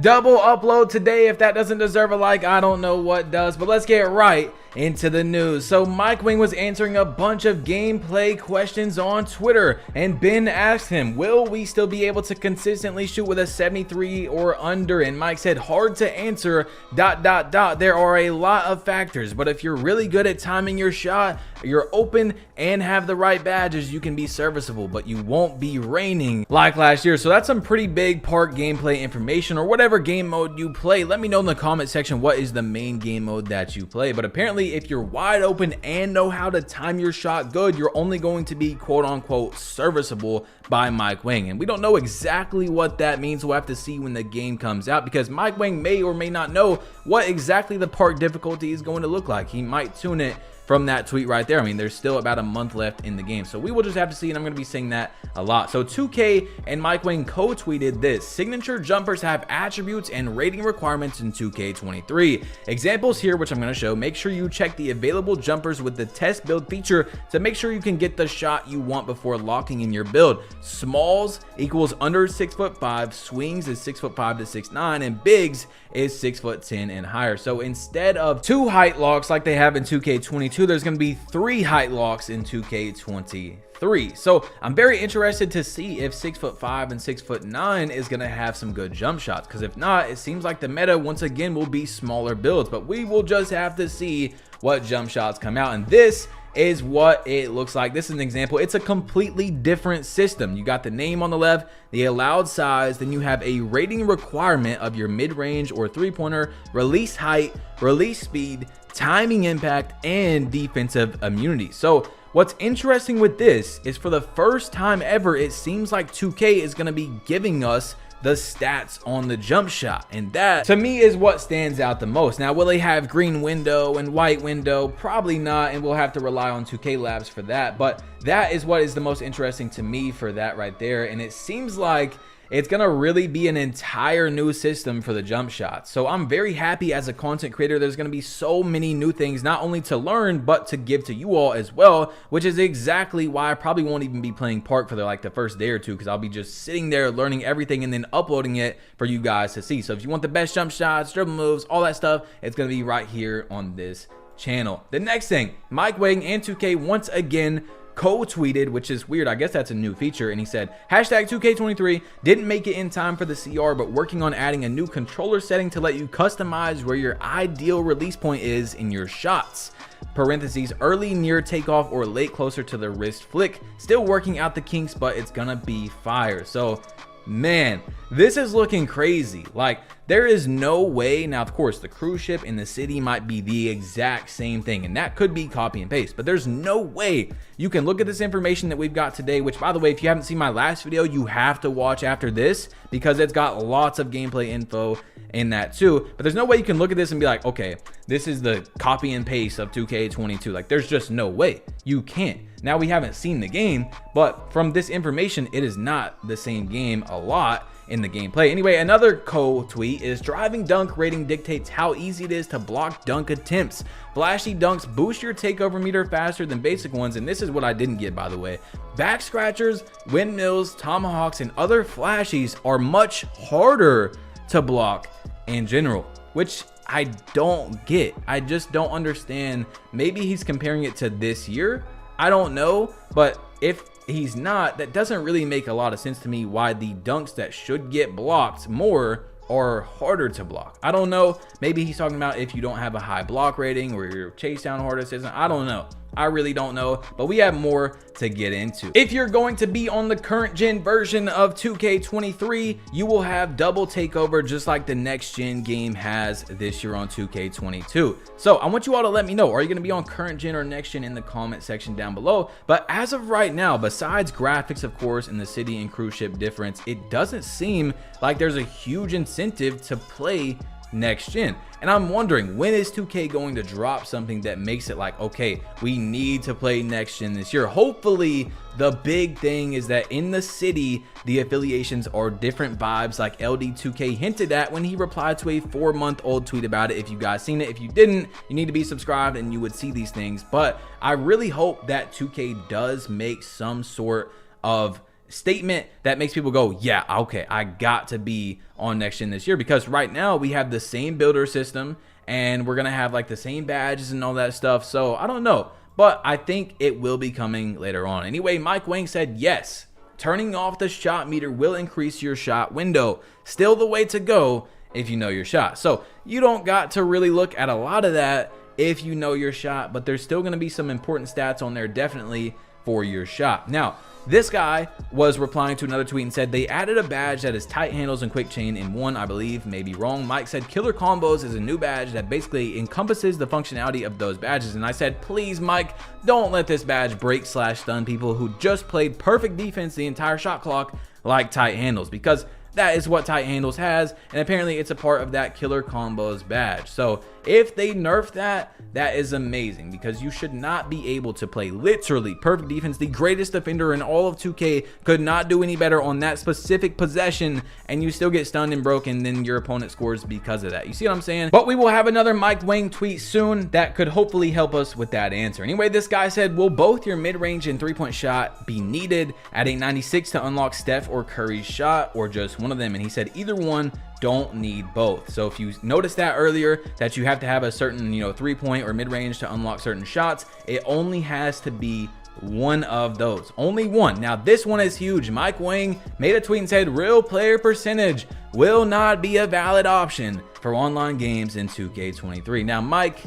Double upload today. If that doesn't deserve a like, I don't know what does. But let's get right into the news. So Mike Wang was answering a bunch of gameplay questions on Twitter, and Ben asked him, will we still be able to consistently shoot with a 73 or under? And Mike said, hard to answer, ... There are a lot of factors, but if you're really good at timing your shot, you're open and have the right badges, you can be serviceable, but you won't be raining like last year. So that's some pretty big park gameplay information, or whatever game mode you play. Let me know in the comment section what is the main game mode that you play. But apparently if you're wide open and know how to time your shot good, you're only going to be quote unquote serviceable by Mike Wang. And we don't know exactly what that means. We'll have to see when the game comes out, because Mike Wang may or may not know what exactly the park difficulty is going to look like. He might tune it from that tweet right there. I mean, there's still about a month left in the game, so we will just have to see, and I'm going to be saying that a lot. So 2K and Mike Wang co-tweeted this: signature jumpers have attributes and rating requirements in 2K23. Examples here, which I'm going to show. Make sure you check the available jumpers with the test build feature to make sure you can get the shot you want before locking in your build. Smalls equals under 6'5", swings is 6'5" to 6'9", and bigs is 6'10" and higher. So instead of 2 height locks like they have in 2K22, there's going to be 3 height locks in 2K23. So I'm very interested to see if 6'5" and 6'9" is going to have some good jump shots, because if not, it seems like the meta once again will be smaller builds. But we will just have to see what jump shots come out, and this is what it looks like. This is an example. It's a completely different system. You got the name on the left, the allowed size, then you have a rating requirement of your mid-range or three-pointer, release height, release speed, timing impact, and defensive immunity. So what's interesting with this is, for the first time ever, it seems like 2K is going to be giving us the stats on the jump shot, and that to me is what stands out the most. Now, will they have green window and white window? Probably not, and we'll have to rely on 2K Labs for that, but that is what is the most interesting to me for that right there. And it seems like it's gonna really be an entire new system for the jump shot. So I'm very happy as a content creator. There's gonna be so many new things, not only to learn, but to give to you all as well, which is exactly why I probably won't even be playing Park for the first day or two, because I'll be just sitting there learning everything and then uploading it for you guys to see. So if you want the best jump shots, dribble moves, all that stuff, it's gonna be right here on this channel. The next thing, Mike Wang and 2K once again co-tweeted, which is weird. I guess that's a new feature. And he said, hashtag 2K23 didn't make it in time for the CR, but working on adding a new controller setting to let you customize where your ideal release point is in your shots. Parentheses, early, near takeoff, or late, closer to the wrist flick. Still working out the kinks, but it's gonna be fire. So man, this is looking crazy. Like, there is no way. Now, of course, the cruise ship in the city might be the exact same thing, and that could be copy and paste, but there's no way you can look at this information that we've got today, which, by the way, if you haven't seen my last video, you have to watch after this, because it's got lots of gameplay info in that too. But there's no way you can look at this and be like, okay, this is the copy and paste of 2K22. Like, there's just no way. You can't. Now, we haven't seen the game, but from this information, it is not the same game a lot in the gameplay. Anyway, another co-tweet is driving dunk rating dictates how easy it is to block dunk attempts. Flashy dunks boost your takeover meter faster than basic ones, and this is what I didn't get, by the way. Back scratchers, windmills, tomahawks, and other flashies are much harder to block in general, which I don't get. I just don't understand. Maybe he's comparing it to this year, I don't know, but if he's not, that doesn't really make a lot of sense to me why the dunks that should get blocked more are harder to block. I don't know. Maybe he's talking about if you don't have a high block rating or your chase down hardest isn't. I don't know. I really don't know, but we have more to get into. If you're going to be on the current gen version of 2K23, you will have double takeover just like the next gen game has this year on 2K22. So I want you all to let me know, are you going to be on current gen or next gen in the comment section down below? But as of right now, besides graphics, of course, and the city and cruise ship difference, it doesn't seem like there's a huge incentive to play next gen. And I'm wondering, when is 2K going to drop something that makes it like, okay, we need to play next gen this year? Hopefully the big thing is that in the city, the affiliations are different vibes, like LD2K hinted at when he replied to a 4-month-old tweet about it. If you guys seen it, if you didn't, you need to be subscribed and you would see these things. But I really hope that 2K does make some sort of statement that makes people go, yeah, okay, I got to be on next gen this year, because right now we have the same builder system and we're gonna have like the same badges and all that stuff. So I don't know, but I think it will be coming later on. Anyway, Mike Wang said yes, turning off the shot meter will increase your shot window. Still the way to go if you know your shot. So you don't got to really look at a lot of that if you know your shot, but there's still going to be some important stats on there definitely for your shot. Now, this guy was replying to another tweet and said they added a badge that is tight handles and quick chain in one, I believe, maybe wrong. Mike said killer combos is a new badge that basically encompasses the functionality of those badges. And I said, please, Mike, don't let this badge break / stun people who just played perfect defense the entire shot clock like tight handles, because that is what tight handles has, and apparently it's a part of that killer combos badge. So if they nerf that, that is amazing, because you should not be able to play literally perfect defense. The greatest defender in all of 2K could not do any better on that specific possession, and you still get stunned and broken, then your opponent scores because of that. You see what I'm saying? But we will have another Mike Wang tweet soon that could hopefully help us with that answer. Anyway, this guy said, will both your mid-range and three-point shot be needed at a 96 to unlock Steph or Curry's shot, or just one of them? And he said either one, don't need both. So if you noticed that earlier, that you have to have a certain, 3-point or mid-range to unlock certain shots, it only has to be one of those, only one. Now this one is huge. Mike Wang made a tweet and said real player percentage will not be a valid option for online games in 2K23. Now, Mike,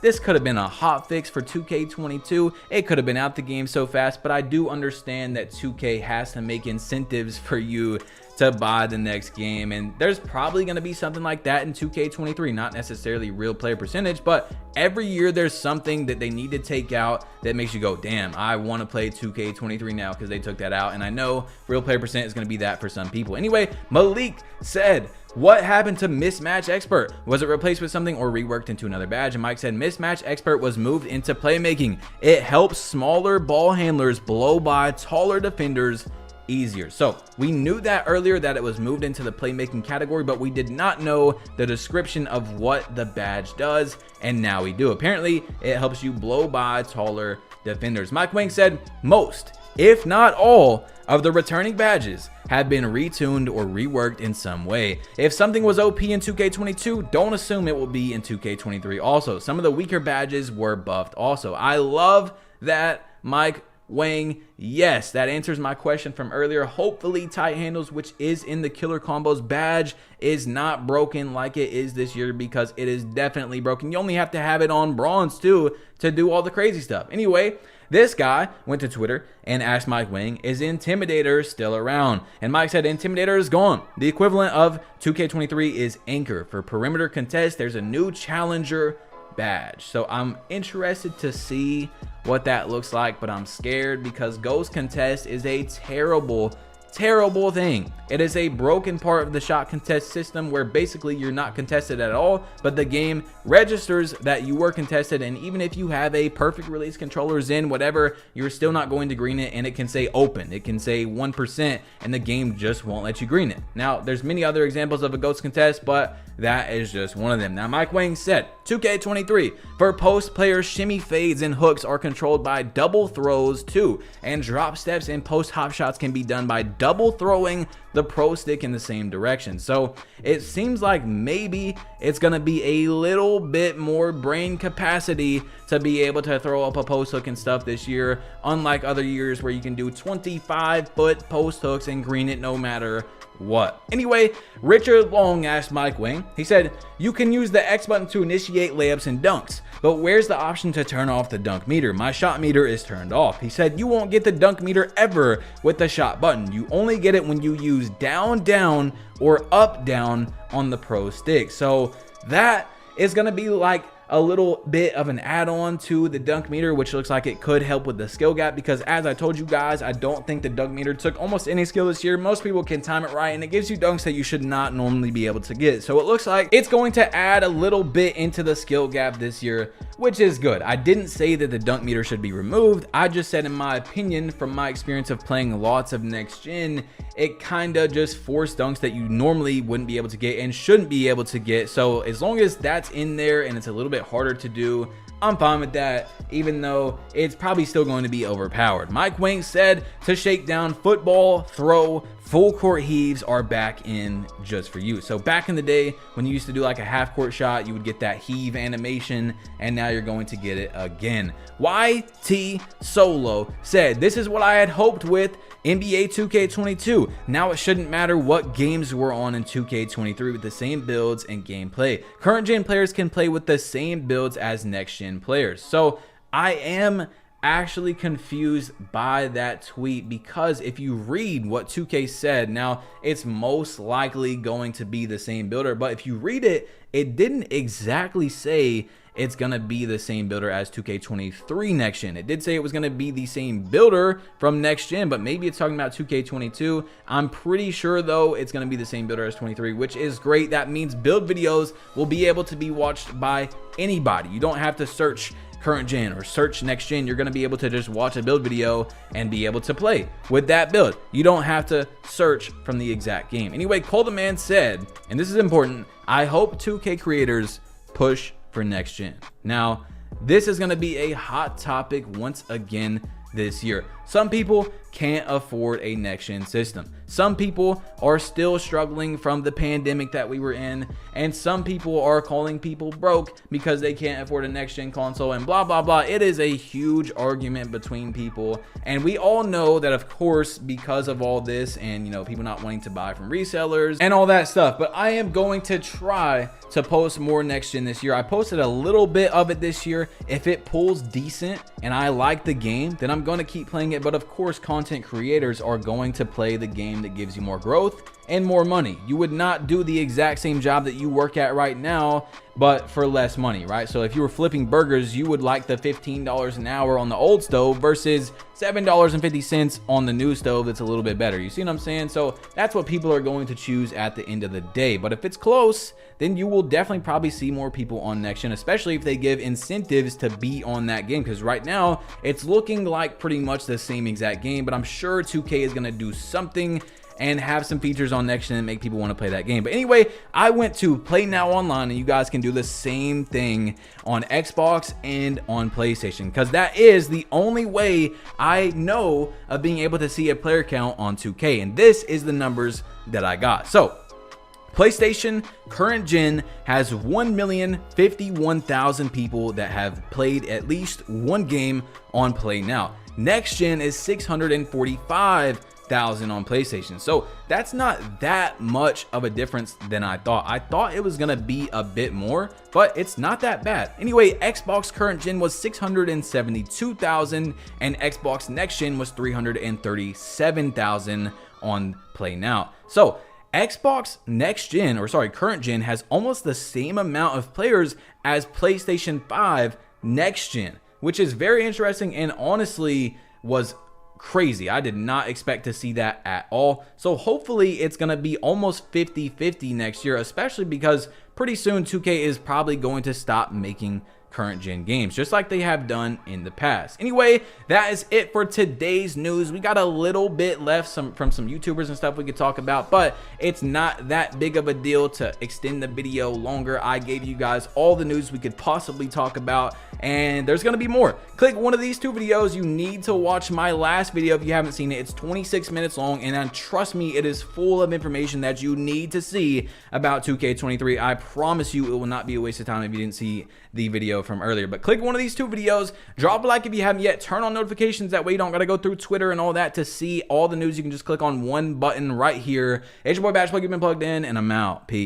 this could have been a hot fix for 2K22. It could have been out the game so fast, but I do understand that 2K has to make incentives for you to buy the next game, and there's probably going to be something like that in 2K23, not necessarily real player percentage, but every year there's something that they need to take out that makes you go, damn, I want to play 2K23 now because they took that out. And I know real player percent is going to be that for some people. Anyway, Malik said, what happened to Mismatch Expert? Was it replaced with something or reworked into another badge? And Mike said Mismatch Expert was moved into playmaking. It helps smaller ball handlers blow by taller defenders easier. So we knew that earlier, that it was moved into the playmaking category, but we did not know the description of what the badge does, and now we do. Apparently it helps you blow by taller defenders. Mike Wang said most, if not all, of the returning badges have been retuned or reworked in some way. If something was OP in 2K22, don't assume it will be in 2K23 also. Some of the weaker badges were buffed also. I love that, Mike Wang. Yes, that answers my question from earlier. Hopefully tight handles, which is in the killer combos badge, is not broken like it is this year, because it is definitely broken. You only have to have it on bronze too to do all the crazy stuff. Anyway, this guy went to Twitter and asked Mike Wang, is Intimidator still around? And Mike said Intimidator is gone. The equivalent of 2K23 is Anchor. For perimeter contest, there's a new challenger badge. So I'm interested to see what that looks like, but I'm scared because Ghost Contest is a terrible thing. It is a broken part of the shot contest system where basically you're not contested at all, but the game registers that you were contested, and even if you have a perfect release controller, Zen, whatever, you're still not going to green it, and it can say open, it can say 1%, and the game just won't let you green it. Now there's many other examples of a Ghost Contest, but that is just one of them. Now Mike Wang said 2K23 for post players, shimmy fades and hooks are controlled by double throws too, and drop steps and post hop shots can be done by double throwing the pro stick in the same direction. So it seems like maybe it's gonna be a little bit more brain capacity to be able to throw up a post hook and stuff this year, unlike other years where you can do 25-foot post hooks and green it no matter what. Anyway, Richard Long asked Mike Wang, he said, you can use the X button to initiate layups and dunks, but where's the option to turn off the dunk meter? My shot meter is turned off. He said, you won't get the dunk meter ever with the shot button. You only get it when you use down, down, or up, down on the pro stick. So that is going to be like a little bit of an add-on to the dunk meter, which looks like it could help with the skill gap, because as I told you guys, I don't think the dunk meter took almost any skill this year. Most people can time it right, and it gives you dunks that you should not normally be able to get. So it looks like it's going to add a little bit into the skill gap this year, which is good. I didn't say that the dunk meter should be removed. I just said, in my opinion, from my experience of playing lots of next gen, it kind of just forced dunks that you normally wouldn't be able to get and shouldn't be able to get. So as long as that's in there and it's a little bit harder to do, I'm fine with that, even though it's probably still going to be overpowered. Mike Wang said to shake down football, throw, full court heaves are back in just for you. So back in the day when you used to do like a half court shot, you would get that heave animation, and now you're going to get it again. YT Solo said, this is what I had hoped with NBA 2K22. Now it shouldn't matter what games we're on in 2K23 with the same builds and gameplay. Current gen players can play with the same builds as next gen players. So I am actually confused by that tweet, because if you read what 2K said, now it's most likely going to be the same builder, but if you read it, it didn't exactly say it's gonna be the same builder as 2K23 next gen. It did say it was gonna be the same builder from next gen, but maybe it's talking about 2K22. I'm pretty sure though it's gonna be the same builder as 23, which is great. That means build videos will be able to be watched by anybody. You don't have to search current gen or search next gen. You're going to be able to just watch a build video and be able to play with that build. You don't have to search from the exact game. Anyway, Cole the Man said, and this is important, I hope 2K creators push for next gen. Now, this is going to be a hot topic once again this year. Some people can't afford a next gen system. Some people are still struggling from the pandemic that we were in, and some people are calling people broke because they can't afford a next gen console and blah blah blah. It is a huge argument between people, and we all know that, of course, because of all this and, you know, people not wanting to buy from resellers and all that stuff. But I am going to try to post more next gen this year. I posted a little bit of it this year. If it pulls decent and I like the game, then I'm going to keep playing it. But of course, content creators are going to play the game that gives you more growth and more money. You would not do the exact same job that you work at right now, but for less money, right? So if you were flipping burgers, you would like the $15 an hour on the old stove versus $7.50 on the new stove that's a little bit better. You see what I'm saying? So that's what people are going to choose at the end of the day. But if it's close, then you will definitely probably see more people on next gen, especially if they give incentives to be on that game. Because right now it's looking like pretty much the same exact game, but I'm sure 2K is going to do something and have some features on next gen and make people want to play that game. But anyway, I went to Play Now Online, and you guys can do the same thing on Xbox and on PlayStation, because that is the only way I know of being able to see a player count on 2K. And this is the numbers that I got. So PlayStation current gen has 1,051,000 people that have played at least one game on Play Now. Next gen is 645,000 on PlayStation. So that's not that much of a difference than I thought. I thought it was gonna be a bit more, but it's not that bad. Anyway, Xbox current gen was 672,000 and Xbox next gen was 337,000 on Play Now. So Xbox next gen, or sorry, current gen, has almost the same amount of players as PlayStation 5 next gen, which is very interesting and honestly was crazy. I did not expect to see that at all. So hopefully it's going to be almost 50-50 next year, especially because pretty soon 2K is probably going to stop making current gen games, just like they have done in the past. Anyway, that is it for today's news. We got a little bit left from some YouTubers and stuff we could talk about, but it's not that big of a deal to extend the video longer. I gave you guys all the news we could possibly talk about, and there's gonna be more. Click one of these two videos. You need to watch my last video if you haven't seen it. It's 26 minutes long, and trust me, it is full of information that you need to see about 2K23. I promise you it will not be a waste of time if you didn't see the video from earlier. But click one of these two videos, drop a like if you haven't yet, turn on notifications, that way you don't gotta go through Twitter and all that to see all the news. You can just click on one button right here. It's your boy Batchplug, you've been plugged in, and I'm out. Peace.